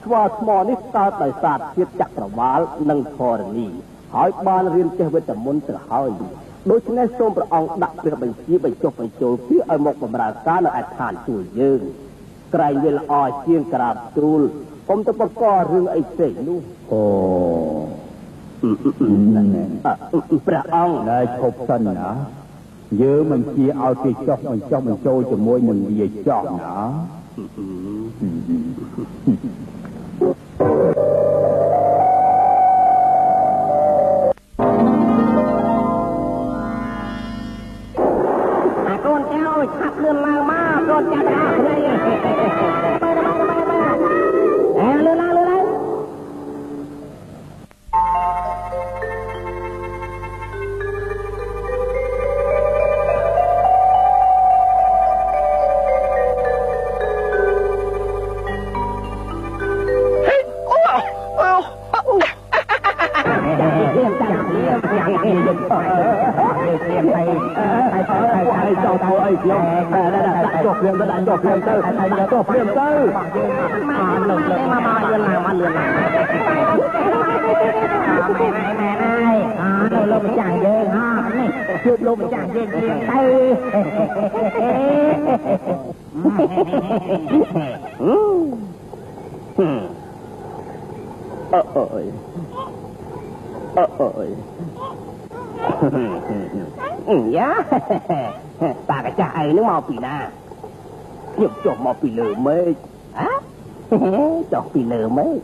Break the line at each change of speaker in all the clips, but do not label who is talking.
ស្វាថ្មនេះកើតដោយសារធាតុចក្រវាលនិងធរណីហើយបានរៀនចេះវិទ្យាមុនទៅហើយដូច្នេះសូមព្រះអង្គដាក់ព្រះបញ្ជាបញ្ចុះបញ្ចូលពីឲ្យមកបម្រើការនៅឯឋានទូលយើងក្រែងវាល្អជាងក្រាបទូលកុំទៅបករឿងអីផ្សេងនោះអូព្រះអង្គដែលឈប់សិនណាយើងមិនជាឲ្យគេចុះបញ្ចូលជាមួយនឹងវាចោះណា
កូនចៅឆាប់លឿនឡើងមកកូនចៅទាំងអស់គ្នាលឿនឡើងចុះភ្លាមទៅដាក់ចុះភ្លាមទៅមកលឿនឡើងលោកម្ចាស់យើងនេះជួបលោកម្ចាស់យើងទៅយ៉ាតាកាចាស់ឯងនឹងមកពីណាខ្ញុំចុះមកពីលើមេឃចុះពីលើមេឃ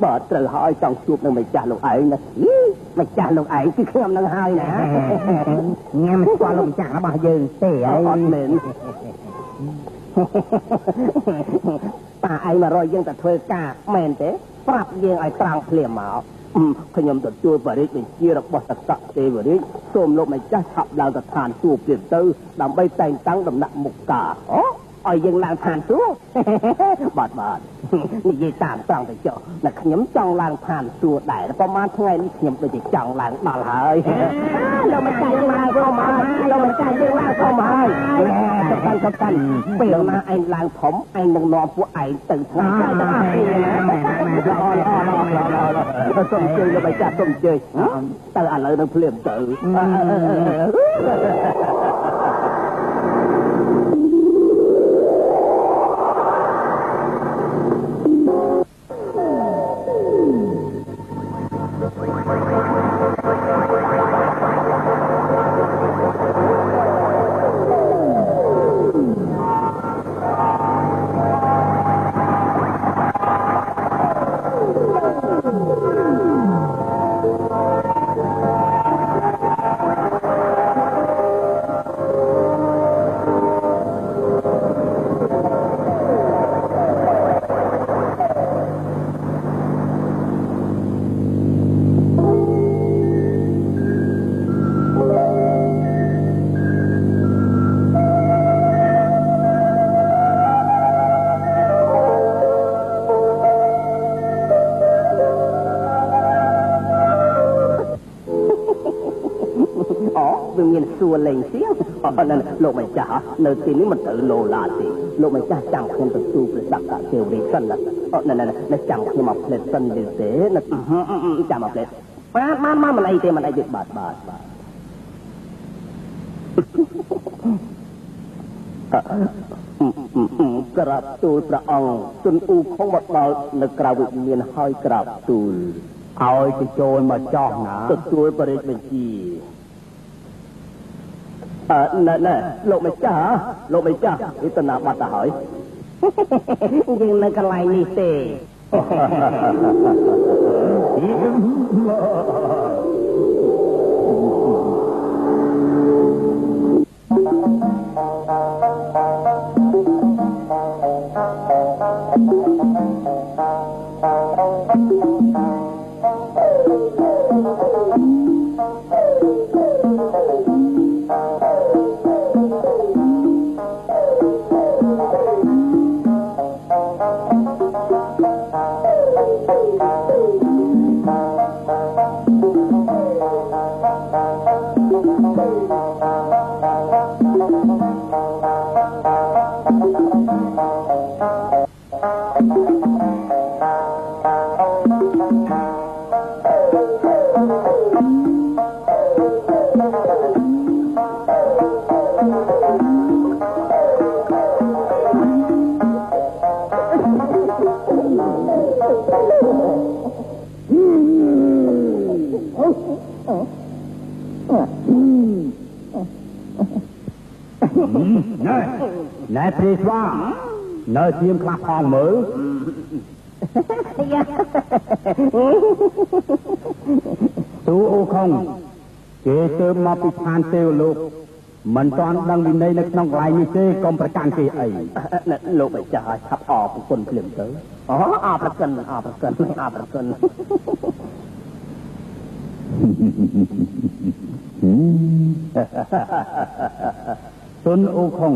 បើត្រូវហើយចង់ជួបនឹងម្ចាស់លោកឯងណាម្ចាស់លោកឯងគឺខ្ញុំនឹងហើយណាញ៉ាំស្គាល់លោកម្ចាស់របស់យើងទេអត់មែនប៉ាឯងមករយយើងទៅធ្វើការមែនទេប្រាប់យើងឲ្យត្រង់ភ្លាមមកខ្ញុំទទួលបរិយាបញ្ជារបស់សក្តិទេវរាជសូមលោកម្ចាស់ឆាប់ឡើងទៅឋានសួគ៌ព្រាបទៅដើម្បីតែងតាំងដំណាក់មុខការឲ្យយើងឡើងឋានសួគ៌បាទនិយាយតាមត្រង់ទៅចុះតែខ្ញុំចង់ឡើងឋានសួគ៌ដែរប្រហែលថ្ងៃនេះខ្ញុំដូចជាចង់ឡើងដល់ហើយលោកម្ចាស់យើងឡើងក៏មកលោកម្ចាស់យើងឡើងក៏មកហើយទៅកាន់ពេលណាឯងឡើងធំឯងនឹងនាំពួកឯងទៅថ្នាក់ទៅអស់គ្នាណាសូមជើញលោកម្ចាស់សូមជើញទៅឥឡូវនឹងភ្លាមទៅសួរលេងសៀងលោកម្ចាស់នៅទីនេះមិនទៅលោឡាទេលោកម្ចាស់ចាំខ្ញុំទៅទូព្រះសក្តិទេវរាជសិនណាចាំខ្ញុំមកផ្លេតសិនទេណាចាំមកផ្លេតបានមិនអីទេបាទក្រាបទូលព្រះអង្គទុនអ៊ូខំមកដល់នៅក្រៅវិមានហើយក្រាបទូលឲ្យទៅចូលមកចោះណាទទួលបរិយាបញ្ជាណែលោកម្ចាស់នេះតណាបាត់ទៅហើយយើងនៅកន្លែងនេះទេ ណែព្រាយស្វានៅទៀមខ្លះផងមើលទូអូខុងគេទៅមកពីឋានទេវលោកមិនទាន់ដឹងវិន័យនៅក្នុងកន្លែងនេះទេកុំប្រកាន់គេអីលោកអាចារ្យឆាប់អរគុណភ្លាមទៅអរប្រកិនទុនអូខុង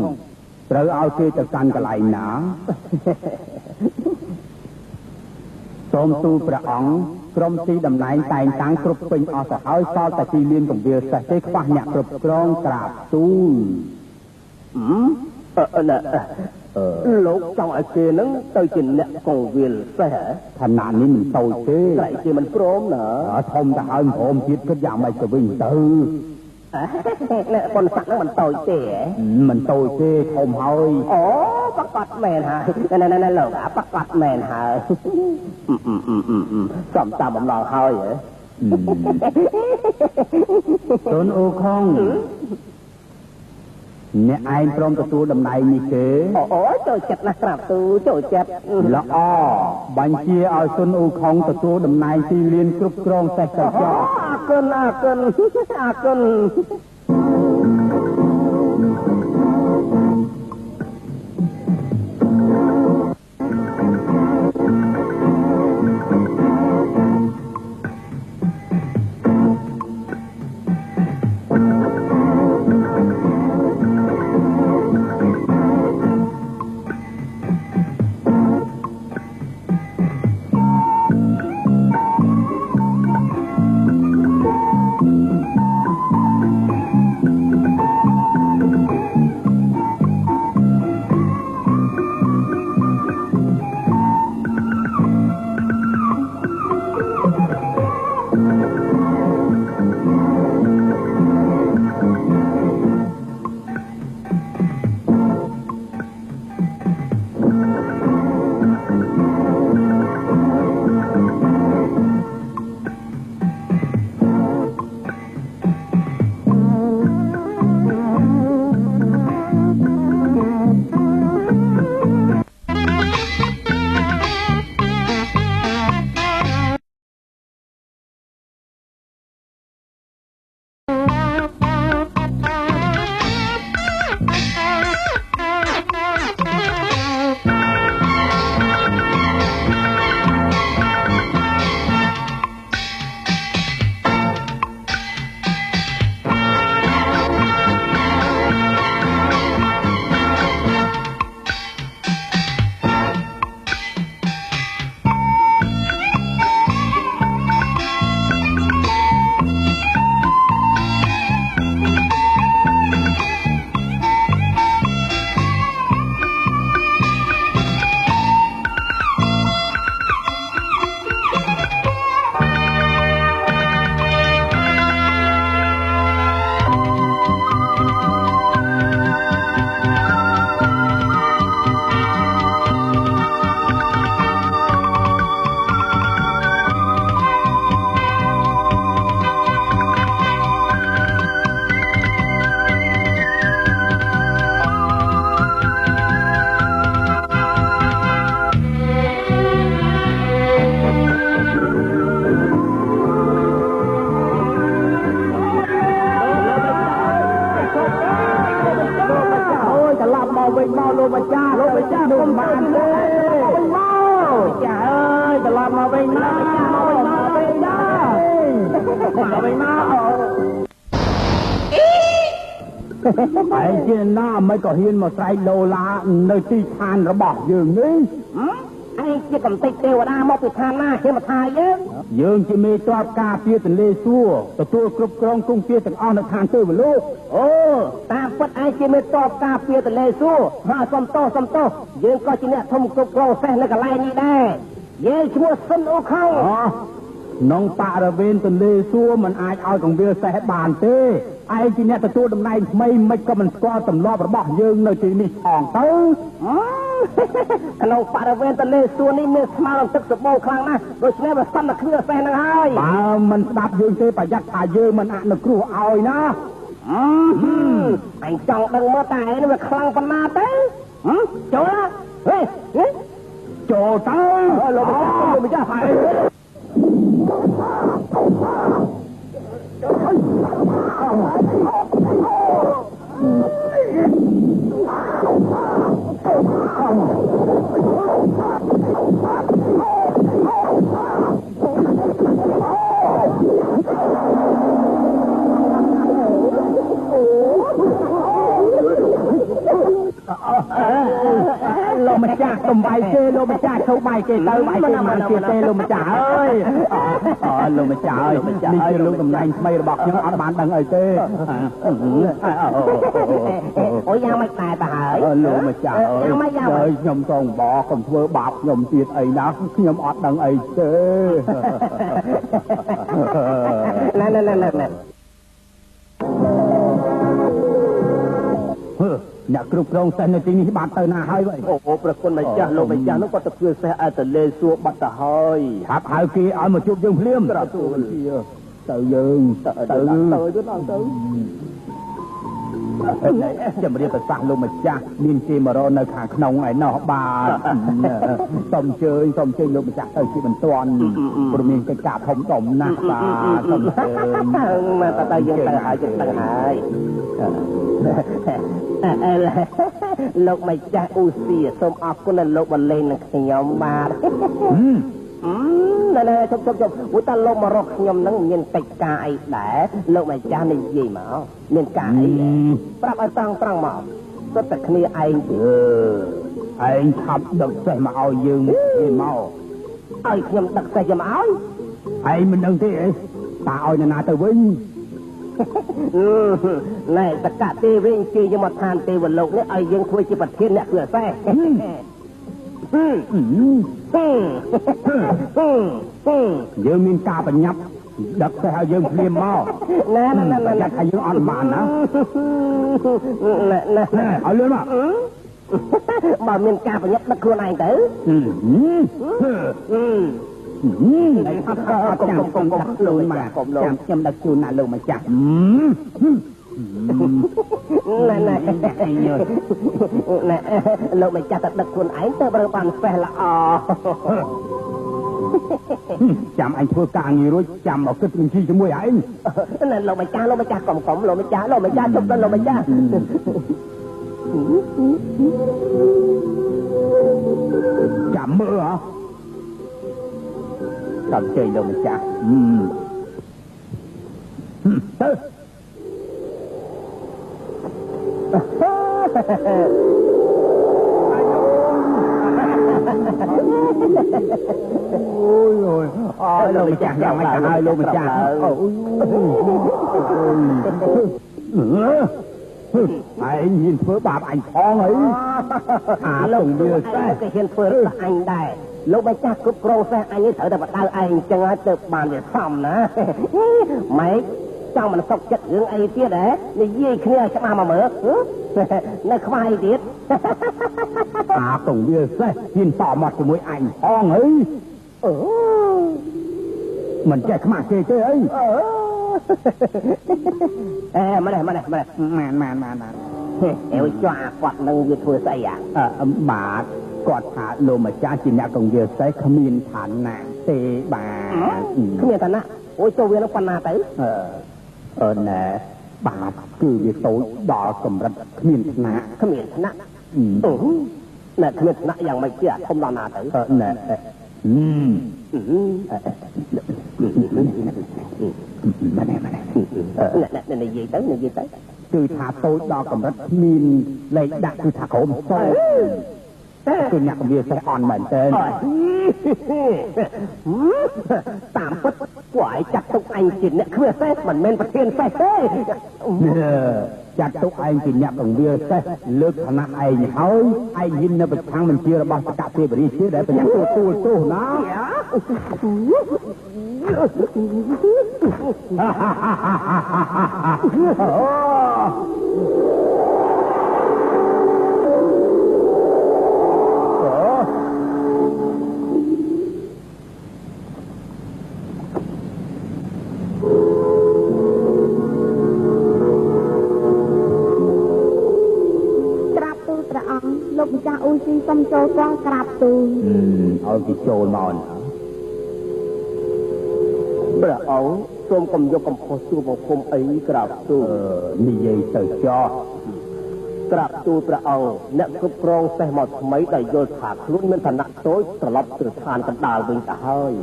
ត្រូវឲ្យគេទៅកាន់កន្លែងណាសូមទូលព្រះអង្គក្រុមទីតំណែងតែងតាំងគ្រប់ពេញអស់ទៅហើយសល់តែទីលានកំវាលសេះទេខ្វះអ្នកគ្រប់គ្រងក្រាបទូលលោកចង់ឲ្យគេនឹងទៅជាអ្នកកងវាលសេះឋានៈនេះមិនតូចទេតែគេមិនព្រមណាធំទៅហើយព្រមទៀតគិតយ៉ាងម៉េចទៅវិញទៅអ្នកប៉ុនស័កនឹងមិនតូចទេមិនតូចទេធំហើយអូប្រកាសមែនហើយណែលោកប្រកាសមែនហើយសំតាមបំឡងហើយទុនអូខុងអ្នកឯងព្រមទទួលតំណែងនេះទេអូចូលចិត្តណាស់ក្រាបទូចូលចិត្តល្អបញ្ជាឲ្យទុនអូខុងទទួលតំណែងទីលានគ្រប់គ្រងសេះទៅចោលអរគុណឯងជាណាមិនក៏ហ៊ានមកស្រែកដូឡានៅទីឋានរបស់យើងនេះឯងជាកំតិចទេវតាមកពីឋានណាហ៊ានមកថាយើងជាមេទ័ពការពារទន្លេសួរទទួលគ្រប់គ្រងគង់ជាទាំងអស់នៅឋានទេវលោកអូតាមពិតឯងជាមេទ័ពការពារទន្លេសួរហើយសំទោសយើងក៏ជាអ្នកធំគ្រប់គ្រងសេះនៅកន្លែងនេះដែរយើងឈ្មោះសុនអូខុងក្នុងបរិវេណទន្លេសួរមិនអាចឲ្យកង្វៀលសេះបានទេឯងជាអ្នកទទួលតំណែងថ្មីមិនក៏មិនស្គាល់ទម្លាប់របស់យើងនៅទីនេះផងទៅ ក្នុងបរិវេណទន្លេសួននេះមានស្មៅទឹកសបោខ្លាំងណាស់ដូច្នេះវាសន្លគ្រឿងសេះនឹងហើយបើមិនស្ដាប់យើងទេប្រយ័ត្នថាយើងមិនអនុគ្រោះឲ្យណាអញចង់ដឹងមើលតែឯនេះវាខ្លាំងប៉ុណ្ណាទេចូលហេចូលទៅលោកម្ចាស់ហើយលោកម្ចាស់កំបាយគេលោកម្ចាស់ចូលបាយគេទៅបាយគេមកទៀតទេលោកម្ចាស់អើយលោកម្ចាស់អើយនេះជាលោកតំណែងថ្មីរបស់ខ្ញុំអត់បានដឹងអីទេអូយ៉ាងមិនតែទៅហើយលោកម្ចាស់អើយខ្ញុំសងបកុំធ្វើបាបខ្ញុំទៀតអីណាខ្ញុំអត់ដឹងអីទេណែអ្នកគ្រប់គ្រងសេះនៅទីនេះបានទៅណាហើយវិញអូប្រគុណម្ចាស់លោកម្ចាស់នោះគាត់ទៅធ្វើសេះឲ្យទលេសួរបាត់ទៅហើយហាប់ហៅគេឲ្យមកជួបយើងភ្លាមទៅយើងទៅជំរាបប្រសាសន៍លោកម្ចាស់មានគេមករកនៅខាងក្នុងឯណោះបាទសូមអញ្ជើញលោកម្ចាស់ទៅជាបន្ទាន់ព្រមមានកិច្ចការធំដុំណាស់បាទសូមអញ្ជើញមកតែយើងទៅហើយលោកម្ចាស់អ៊ូស៊ីសូមអរគុណដល់លោកបលេងនឹងខ្ញុំបាទណែជប់ព្រោះតែលោកមករកខ្ញុំហ្នឹងមានកិច្ចការអីដែរលោកម្ចាស់និយាយមកមានការអីប្រាប់ឲ្យត្រង់មកសុទ្ធតែគ្នាឯងឯងឆាប់ដឹកសេះមកឲ្យយើងមកឲ្យខ្ញុំដឹកសេះយកមកឲ្យឯងមិនដឹងទេអីតាឲ្យនរណាទៅវិញណែតកទេវិញគេយកមកឋានទេវលោកនេះឲ្យយើងធ្វើជាប្រធានអ្នកធ្វើសេះយើងមានការបញ្ញាប់ដឹកសេះឲ្យយើងភ្លាមមកណែចាត់ឲ្យយើងអត់បានណាណែឲ្យលឿនមកបើមានការបញ្ញាប់ដឹកខ្លួនឯងទៅអត់ចាំកុំលុយមកចាំខ្ញុំដឹកជូនណាលោកម្ចាស់ណែលោកម្ចាស់តែដឹកខ្លួនឯងទៅបើបានសេះល្អចាំអញធ្វើការងាររួចចាំមកគិតបញ្ជីជាមួយឯងណែលោកម្ចាស់កុំលោកម្ចាស់ជប់ទៅលោកម្ចាស់ចាំមើលចាំជ័យលោកម្ចាស់ទៅអូយលោកម្ចាស់យ៉ាងម៉េចទៅហើយលោកម្ចាស់ឯងហ៊ានធ្វើបាបអញផងអីលោកវាសេះគេហ៊ានធ្វើរបស់អញដែរលោកម្ចាស់គ្រប់គ្រងសេះអញនេះត្រូវតែបដៅឯងអញ្ចឹងហើយទៅបានវាសមណាម៉េចចង់មិនសុខចិត្តរឿងអីទៀតហ៎និយាយគ្នាច្បាស់មកមើលនៅខ្វះអីទៀតកងវាសេះហ៊ានតមកជាមួយអញផងអីមិនចេះខ្មាស់គេទេអីម៉ែម៉ែអេចុះអាគាត់នឹងវាធ្វើស្អីបាទគាត់ថាលោកម្ចាស់ជាអ្នកកងវាសេះគ្មានឋានៈទេបាទគ្មានឋានៈអូយចូលវានឹងប៉ុណ្ណាទៅណែបាទគឺវាតូចដល់កម្រិតគ្មានឋានៈណែគ្មានឋានៈយ៉ាងម៉េចទៀតធំដល់ណាទៅណែនិយាយទៅគឺថាតូចដល់កម្រិតគ្មានលេខដាក់គឺថាក្រុមតូចគឺអ្នកវាសេះអន់មែនទេតាមពិតពួកឯងចាត់ទុកអញជាអ្នកគ្មានសេះមិនមែនប្រធានសេះទេចាត់ទុកឯងជាអ្នកកងវាសេះលើកឋានៈឯងហើយឯងហ៊ាននៅប្រឆាំងបញ្ជារបស់សកទេវរាជាដែលប្រញាប់ទូលណា ទូល
ឲ្យគេចូលមកណាព្រះអង្គសូមកុំយកកំផុសជួបមកគុំអីក្រាបទូលនិយាយទៅចោះក្រាបទូលព្រះអង្គអ្នកគ្រប់គ្រងសេះមកថ្មីដែលយល់ថាខ្លួនមានឋានៈតូចត្រឡប់ទៅឋានកណ្ដាលវិញទៅហើយ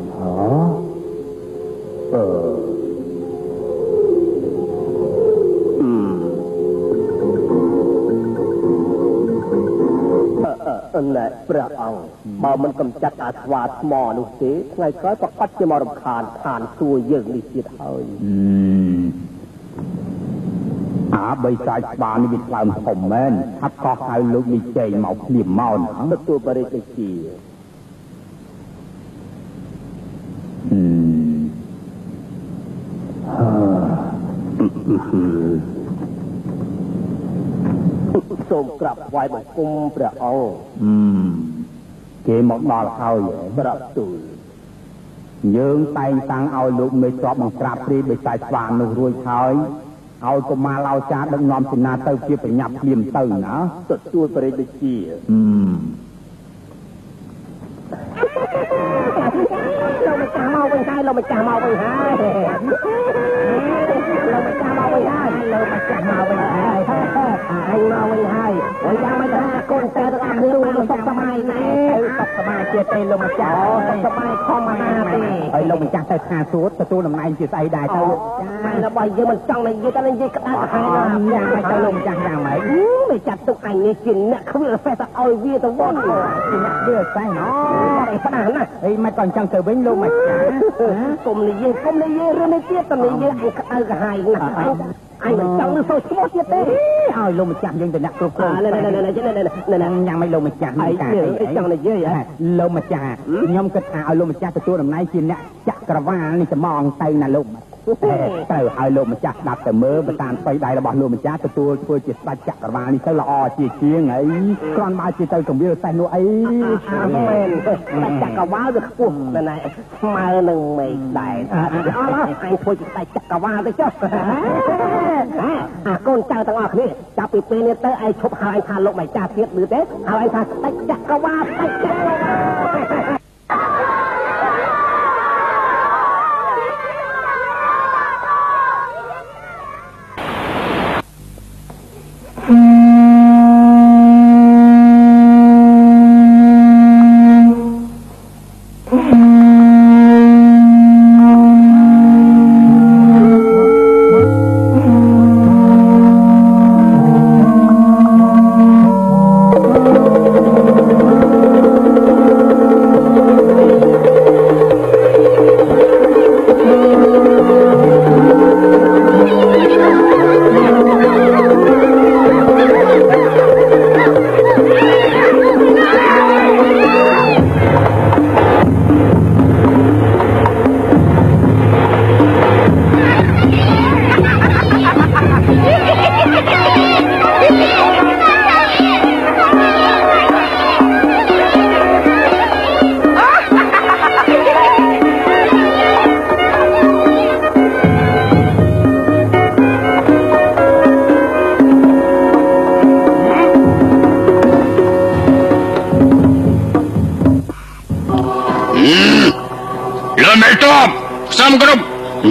ណែព្រះអង្គបើមិនកំចាត់អាស្វាថ្មនោះទេថ្ងៃក្រោយប្រកាសជាមករំខានឋានសួគ៌យើងនេះទៀតហើយបីសាច់ស្បានេះវាខ្លាំងធំមែនថាប់កោះហៅលោកនេះចេញមកភ្លាមមកទទួលបរិយាជាសូមក្រាបថ្វាយបង្គំព្រះអង្គគេមកដល់ហើយប្រាប់ទូលយើងតែងតាំងឲ្យលោកមេជាប់នឹងក្រាបព្រាយបិសាចស្វានោះរួចហើយឲ្យកុមារឡៅចាដឹកនាំសេនាទៅជាប្រញាប់ភ្លាមទៅណាទទួលបរិយាជាលោកម្ចាស់មកវិញហើយលោកម្ចាស់មកវិញហើយលោកម្ចាស់មកវិញហើយលោកម្ចាស់មកវិញហើយអញមកវិញហើយអូយ៉ាងមិនថាកូនតែទាំងអស់គ្នាសុខសប្បាយណាស់សុខសប្បាយជាទេលោកម្ចាស់សុខសប្បាយធម្មតាទេហើយលោកម្ចាស់ទៅខាសួតទទួលតំណែងជាស្អីដែរទៅចារបស់យើងមិនចង់និយាយតែនិយាយក្តៅក្តៅយ៉ាងម៉េចទៅលោកម្ចាស់យ៉ាងម៉េចមិនចាត់ទុកអញនេះជាអ្នកខ្វៀលសេះទៅឲ្យវាទៅវិញជាអ្នកខ្វៀលសេះណ៎អីស្ដាស់ណាស់អីមិនក៏អញ្ចឹងទៅវិញលោកម្ចាស់គុំនិយាយរឿងនេះទៀតតែនិយាយឲ្យក្តៅក្រហាយណាស់អញមិនចង់នឹងសូវឈ្មោះទៀតទេឲ្យលោកម្ចាស់យើងទៅអ្នកគ្រប់គ្រងយ៉ាងម៉េចលោកម្ចាស់នេះចង់និយាយលោកម្ចាស់ខ្ញុំគិតថាឲ្យលោកម្ចាស់ទទួលតំណែងជាអ្នកចក្រវាលនេះត្មងទៅណាលោកត្រូវឲ្យលោកម្ចាស់ស្ដាប់ទៅមើលបតានស្បៃដៃរបស់លោកម្ចាស់ទទួលធ្វើជាស្ដេចចក្រវាលនេះទៅល្អជាងអីគ្រាន់បើជាទៅកងវាលសេះនោះអីមែនតែចក្រវាលវាខ្ពស់តែណែស្មើនឹងមេឃដែរអត់អញធ្វើជាស្ដេចចក្រវាលទៅចុះអាកូនចៅទាំងអស់គ្នាចាប់ពីពេលនេះទៅឯងឈប់ហៅឯងថាលោកម្ចាស់ទៀតឬទេហៅឯងថាស្ដេចចក្រវាលស្ដេចចក្រវាល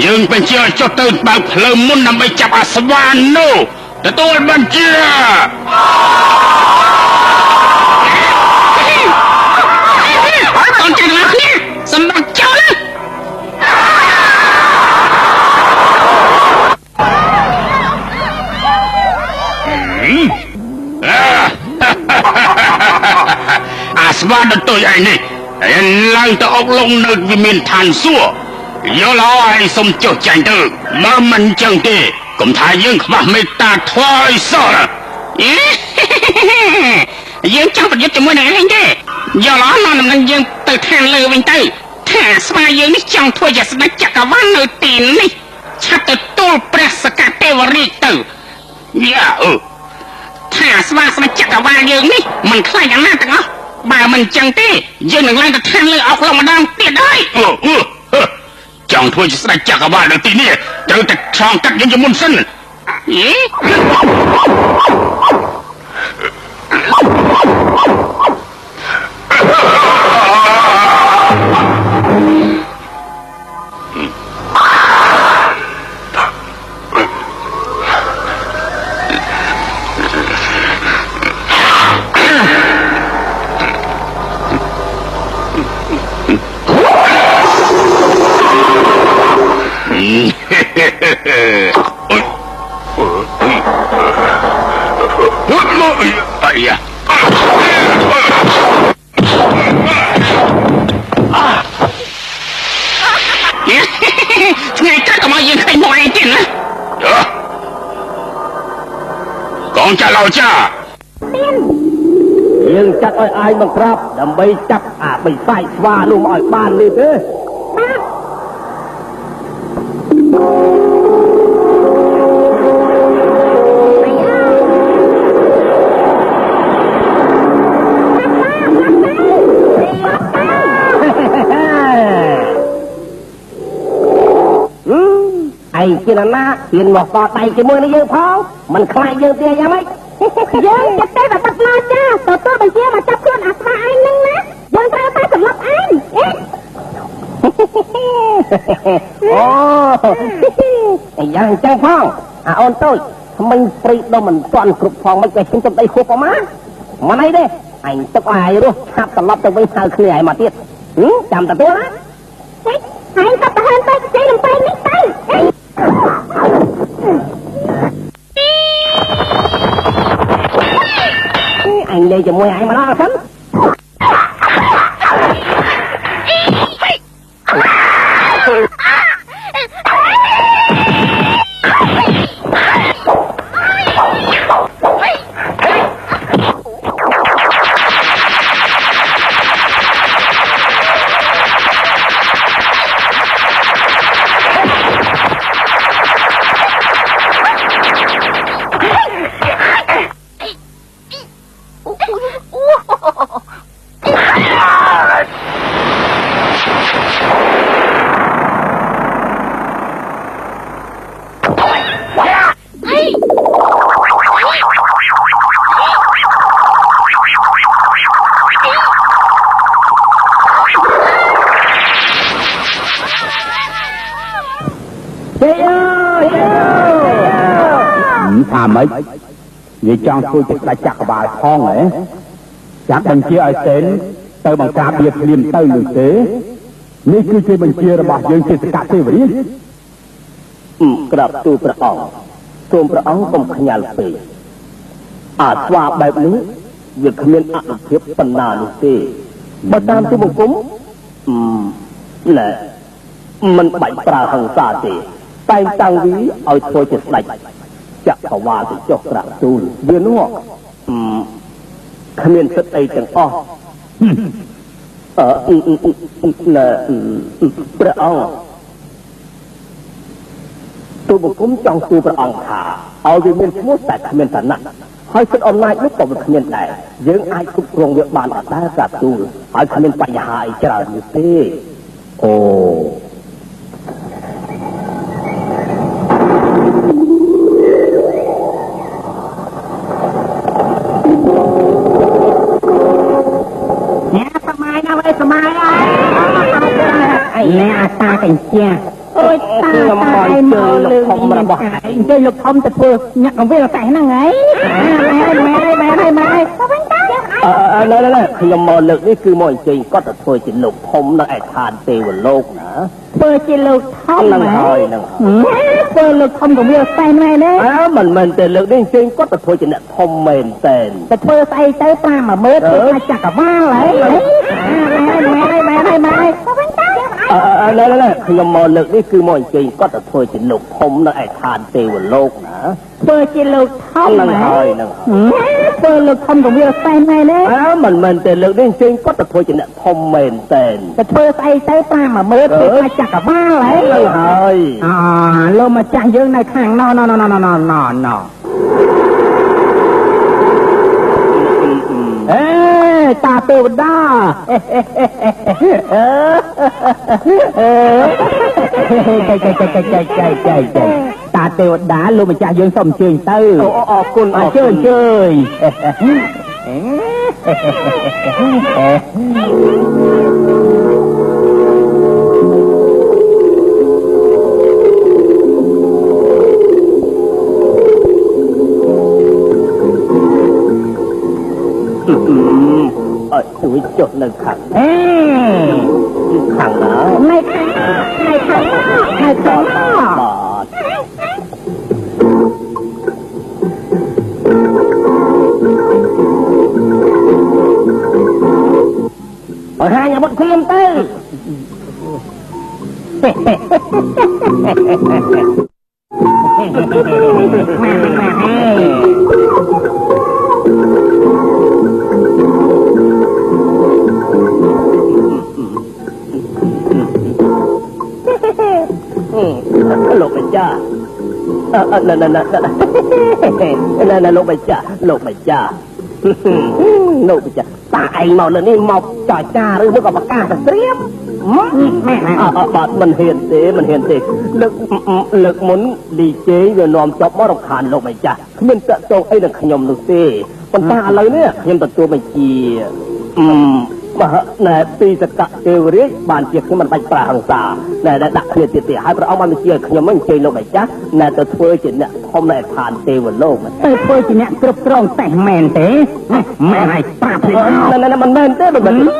យើងបញ្ជាចុះទៅបើកភ្លើងមុនដើម្បីចាប់អាស្វានោះទទួលបញ្ជាកូនទាំងអស់គ្នាសម្រាប់ចូលអាស្វាដល់tôiឯនេះឡើងទៅអុកលងនៅវិមានឋានសួគ៌យកឡឲ្យសុំចុះចាញ់ទៅបើមិនចឹងទេកុំថាយើងខ្វះមេត្តាធម៌ឲ្យសោះយើងចង់ប្រយុទ្ធជាមួយនឹងឯងទេយកឡនាំដំណឹងយើងទៅខាងលើវិញទៅថាស្វាយើងនេះចង់ធ្វើជាស្ដេចចក្រវាលនៅទីនេះឆាប់ទទួលព្រះសកទេវរាជទៅយ៉ាថាស្វាស្ដេចចក្រវាលយើងនេះមិនខ្លាចយ៉ាងណាទាំងអស់បើមិនចឹងទេយើងនឹងឡើងទៅខាងលើអស់ឡងម្ដងទៀតហើយចង់ធ្វើជាស្ដេចចក្រវាលនៅទីនេះត្រូវតែឆ្លងកាត់យើងជាមុនសិន
ថ្ងៃកាត់កុំឲ្យយើងឃើញមកឯងទៀតណាកងចាឡោចា
យើងចាត់ឲ្យអាយមកក្រាបដើម្បីចាប់អាបិសាចស្វានោះមកឲ្យបាននេះទេឯងជាណាហ៊ានមកកដៃជាមួយនឹងយើងផងមិនខ្លាចយើងទេយ៉ាងម៉េច
យើងចិត្តទេតែទឹកឡោចាទទួលបញ្ជាមកចាប់ខ្លួនអាស្វាឯងនឹងណាយើងត្រូវតែសម្លាប់ឯង
អូយ៉ាងចឹងផងអាអូនតូចថ្មិញព្រីដុំមិនទាន់គ្រប់ផងមិនគេឃើញទឹកដីហួបប្រមាមិនអីទេអញទុកឲ្យរស់ឆាប់ត្រឡប់ទៅវិញហៅគ្នាឲ្យមកទៀតចាំទទួលណា
ហើយក៏ទៅទៅជ័យលំពេងនេះទៅ
អញនិយាយជាមួយឯងម្ដងសិន
ថាម៉េចនិយាយចង់ធ្វើជាស្ដេចចក្រវាលផងហ៎ចាត់បញ្ជាឲ្យសេនទៅបង្ក្រាបវាភ្លាមទៅនោះទេនេះគឺជាបញ្ជារបស់យើងជាសកទេវរាជ
ក្រាបទូលព្រះអង្គសូមព្រះអង្គកុំខ្ញាល់ពេកអាស្វាបែបនេះវាគ្មានអនុភាពបណ្ណានោះទេបើតាមទីបង្គំណែមិនបាច់ប្រើហិង្សាទេតែងតាំងវាឲ្យធ្វើជាស្ដេចចក្រវាលទៅចុះក្រាបទូលវានោះគ្មានសិទ្ធិអីទាំងអស់ព្រះអង្គទូលបង្គំចង់ទូលព្រះអង្គថាឲ្យវាមានឈ្មោះតែគ្មានឋានៈហើយសិទ្ធិអំណាចនោះក៏វាគ្មានដែរយើងអាចគ្រប់គ្រងវាបានអត់ដែរក្រាបទូលហើយគ្មានបញ្ហាអីច្រើននោះទេ
អូ
អ្នកអាតាកញ្ចាអូយតាខ្ញុំមកលើលោកធំរបស់ឯងជិះលោកធំទៅធ្វើញាក់កង្វាលតែហ្នឹងហីម៉ែវិញតា
ខ្ញុំមកលើកនេះគឺមកអញ្ជើញគាត់ទៅធ្វើជាលោកធំនៅឯឋានទេវលោកណា
ធ្វើជាលោកធំ
ហ្នឹងហើយ
ធ្វើលោកធំកង្វាលតែមែនទេ
មិនមែនទេលើកនេះអញ្ជើញគាត់ទៅធ្វើជាអ្នកធំមែនតែ
ទៅធ្វើស្អីទៅ5-10000ធ្វើថាចក្រវាលហីម៉ែ
ខ្ញុំមកលើកនេះគឺមកអញ្ជើញគាត់ទៅធ្វើជាលោកធំនៅឯឋានទេវលោកណា
ធ្វើជាលោកធំ
ហ្នឹងហើយ
ធ្វើលោកធំកង្វាលតែមែនទេ
មិនមែនទេលើកនេះអញ្ជើញគាត់ទៅធ្វើជាអ្នកធំមែនតែ
ទៅធ្វើស្អីទៅ5-10000ធ្វើថាចក្រវាលហី
ហ្នឹងហើយ
លោកម្ចាស់យើងនៅខាងណតាទេវតាតាទេវតាលោកម្ចាស់យើងសូមអញ្ជើញទៅ
អរគុណ
អញ្ជើញ
ជួយចុះនៅខាងខាងណា
នៅខាង
បង្ហាញអាវុធធៀមទៅលោកបច្ចាណ៎លោកបច្ចាលោកបច្ចាតាឯងមកលើនេះមកចរចាឬមកក៏ប្រកាសទៅស្រៀបបាទមិនហ៊ានទេលើកមុនឌីជេវានាំចប់មករំខានលោកបច្ចាគ្មានតាក់ទងអីនឹងខ្ញុំនោះទេប៉ុន្តែឥឡូវនេះខ្ញុំទទួលបញ្ជាណែពីសកទេវរាជបានជាខ្ញុំមិនបាច់ប្រាហង្សាណែដាក់គ្នាទៀតហើយព្រះអង្គបានបញ្ជាខ្ញុំអញ្ជើញលោកម្ចាស់ណែទៅធ្វើជាអ្នកធំនៅឋានទេវលោកទៅធ្វើជាអ្នកគ្រប់គ្រងសេះមែនទេមែនហើយប្រាប់នេះមិនមែនទេមិនមែន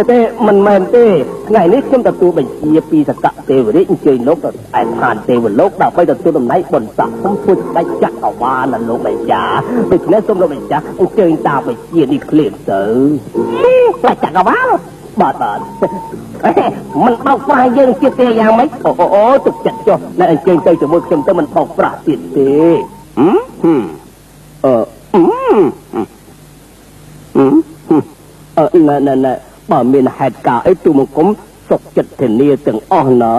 តែមិនមែនទេថ្ងៃនេះខ្ញុំទទួលបញ្ជាពីសកទេវរាជអញ្ជើញលោកទៅឯឋានទេវលោកដើម្បីទទួលតំណែងបុណ្យស័ក្តិខ្ញុំធ្វើដាច់ចាក់អវាលលោកម្ចាស់ដូច្នេះសូមលោកម្ចាស់អញ្ជើញតាមបញ្ជានេះភ្លាមទៅដាច់ចាក់អវាលបាទមិនបោកប្រាស់យើងទៀតទេយ៉ាងម៉េចអូទុកចិត្តចុះតែអញ្ជើញទៅជាមួយខ្ញុំទៅមិនបោកប្រាស់ទៀតទេណែបើមានហេតុការអីទូមង្គមសុខចិត្តធានាទាំងអស់ណា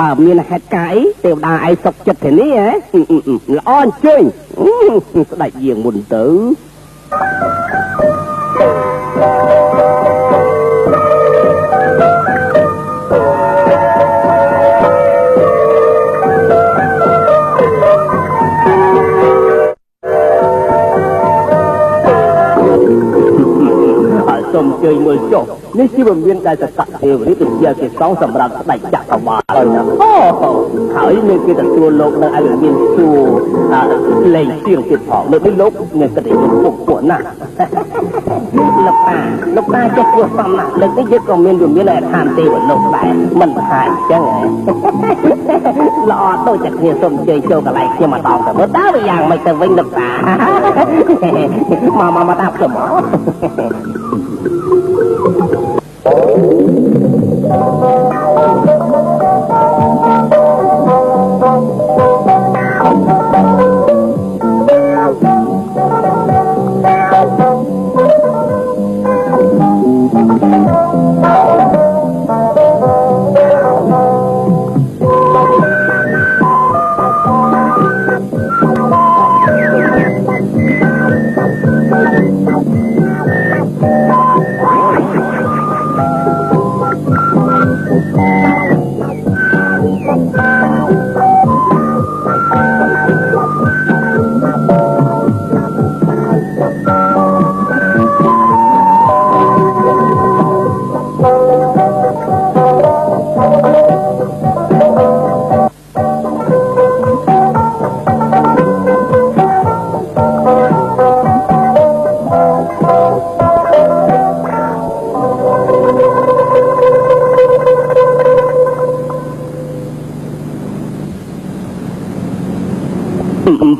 បើមានហេតុការអីទេវតាឯងសុខចិត្តធានាហ៎ល្អអញ្ជើញស្ដេចយាងមុនទៅសូមអញ្ជើញមើលចុះនេះជាវិមានដែលសកទេវរាជជាគេសងសម្រាប់ស្ដេចចក្រវាលហើយមានគេទទួលលោកនៅឯវិមានសួរលេងទៀងទៀតផងលើកនេះលោកមានកិត្តិយសពួកណាស់លោកតាចេះគួរសមណាស់លើកនេះយើងក៏មានវិមាននៅឋានទេវលោកដែរមិនថាអញ្ចឹងល្អដូចតែគ្នាសូមអញ្ជើញចូលកន្លែងខ្ញុំម្ដងទៅមើលតើវាយ៉ាងម៉េចទៅវិញលោកតាមកតាមខ្ញុំមក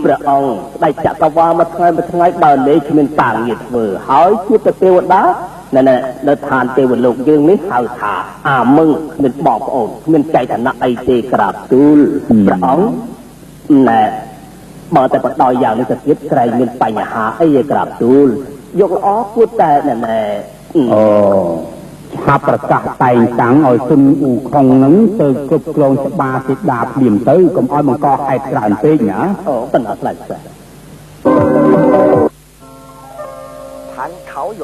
ព្រះអង្គស្ដេចចក្រវាលមួយថ្ងៃដើរលេងគ្មានតាងារធ្វើហើយជួបតែទេវតានៅឋានទេវលោកយើងនេះហៅថាអាមឹងគ្មានបងប្អូនគ្មានចៃឋានៈអីទេក្រាបទូលព្រះអង្គណែបើតែបដោយយ៉ាងនេះទៅទៀតក្រែងមានបញ្ហាអីឯក្រាបទូលយកល្អគួរតែណែឆាប់ប្រកាសតែងតាំងឲ្យស៊ុនអ៊ូខុងនឹងទៅគ្រប់គ្រងច្បារទីដាភ្លាមទៅកុំឲ្យបង្កហេតុច្រើនពេកណាប៉ុន្តែខ្លាចស្អាឋានខោយ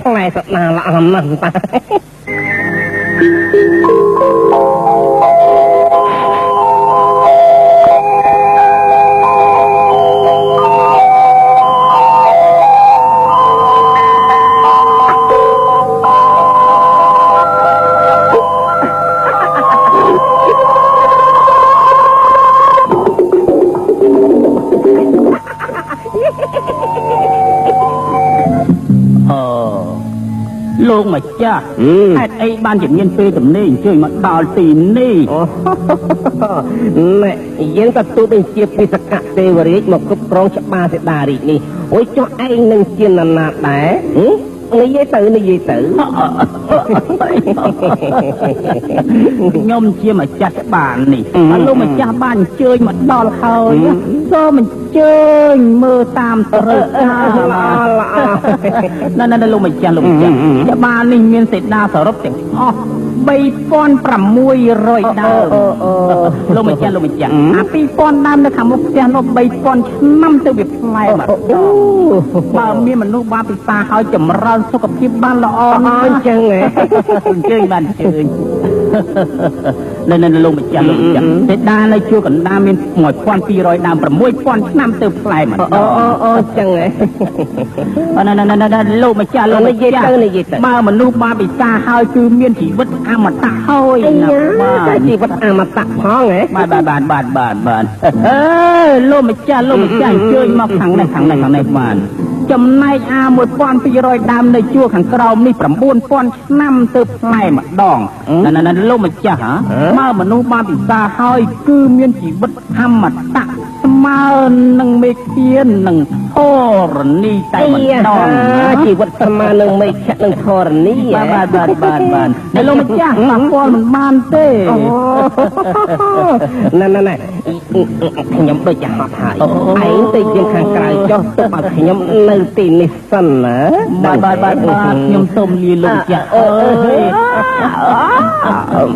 ផ្លែសណាល្អណាស់តា
លោកមកចាស់ហេតុអីបានជាមានពេលទំនេរអញ្ជើញមកដល់ទីនេះ
ណែយើងទទួលបញ្ជាពីសកៈទេវរាជមកគ្រប់គ្រងច្បារសេដារាជនេះអូយចុះឯងនឹងជាណានាដែរនិយាយទៅ
ខ្ញុំជាម្ចាស់ច្បារនេះហើយលោកម្ចាស់បានអញ្ជើញមកដល់ហើយសូមអញ្ជើញមើលតាមត្រូវការណ៎លោកម្ចាស់ច្បារនេះមានសេដាសរុបទាំងអស់3600ដើមលោកម្ចាស់អា2000ដើមនៅខាងមុខផ្ទះនោះ3000ឆ្នាំទៅវាផ្លែមកបើមានមនុស្សបានពិសាហើយចម្រើនសុខភាពបានល្អណាស់អញ្ចឹងអញ្ជើញបានអញ្ជើញនៅលោកម្ចាស់សេដានៅជួរកណ្ដាលមាន1200ដើម6000ឆ្នាំទៅផ្លែមក
អញ្ចឹង
លោកម្ចាស់និយាយទៅបើមនុស្សបានពិសាហើយគឺមានជីវិតអមតៈហើយ
ណាបាទជីវិតអមតៈផង
បាទលោកម្ចាស់អញ្ជើញមកខាងនេះបានចំណែក1200ដើមនៅជួរខាងក្រោមនេះ9000ឆ្នាំទៅផ្លែម្ដងលោកម្ចាស់បើមនុស្សបានពិសាហើយគឺមានជីវិតអមតៈស្មើនឹងមេឃាននឹងធរណីតែម្ដង
ជីវិតស្មើនឹងមេឃនឹងធរណី
បាទលោកម្ចាស់ស្គាល់មិនបានទេ
ណែខ្ញុំដូចចាស់ហត់ហើយឯងទៅយើងខាងក្រៅចុះទៅបើខ្ញុំនៅទីនេះសិនណា
បាទខ្ញុំសូមលាលោកម្ចាស់អើយ